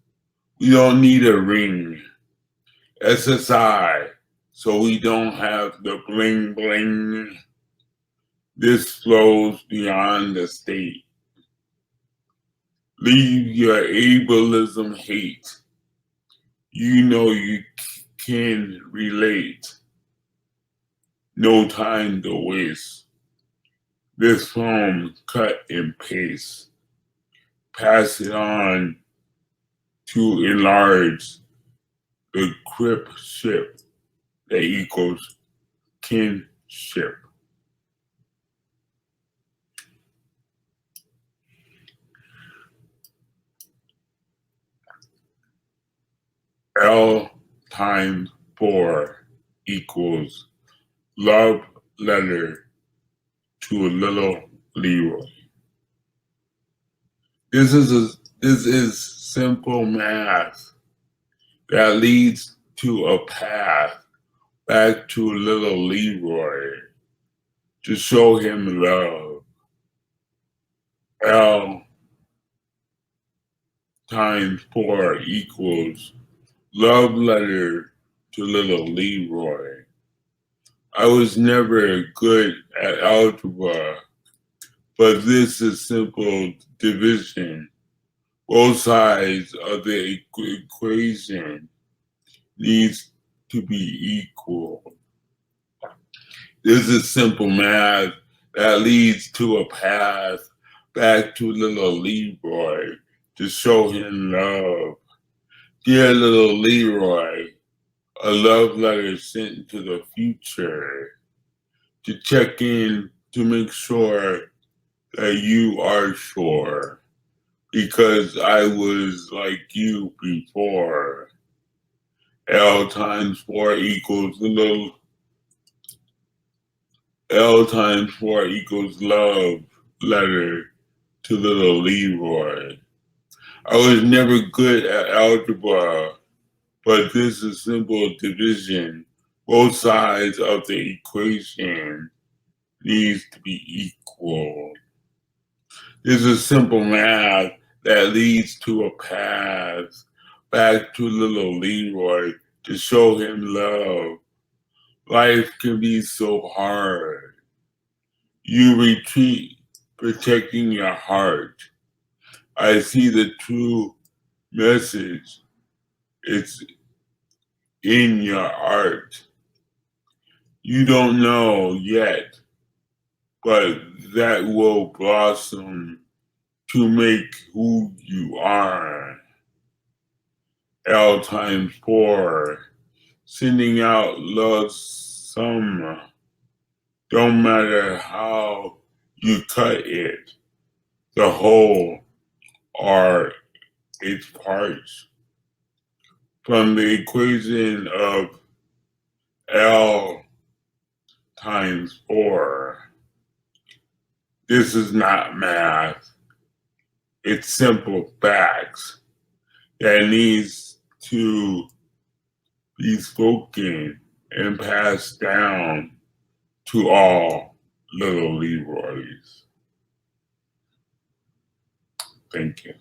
We don't need a ring. SSI, so we don't have the bling bling. This flows beyond the state. Leave your ableism hate. You know you can relate. No time to waste. This poem, cut and paste. Pass it on to enlarge the crip ship that equals kinship. L times 4 equals love letter to a little Leroy. This is simple math that leads to a path back to little Leroy to show him love. L times 4 equals love letter to little Leroy. I was never good at algebra, but this is simple division. Both sides of the equation needs to be equal. This is simple math that leads to a path back to little Leroy to show him love. Dear little Leroy, a love letter sent to the future to check in to make sure that you are sure, because I was like you before. L times 4 equals little. L times 4 equals love letter to little Leroy. I was never good at algebra, but this is simple division. Both sides of the equation needs to be equal. This is simple math that leads to a path back to little Leroy to show him love. Life can be so hard. You retreat, protecting your heart. I see the true message. It's in your art. You don't know yet, but that will blossom to make who you are. L times 4, sending out love some. Don't matter how you cut it, the whole are its parts. From the equation of L times 4, this is not math. It's simple facts that needs to be spoken and passed down to all little Leroys. Thank you.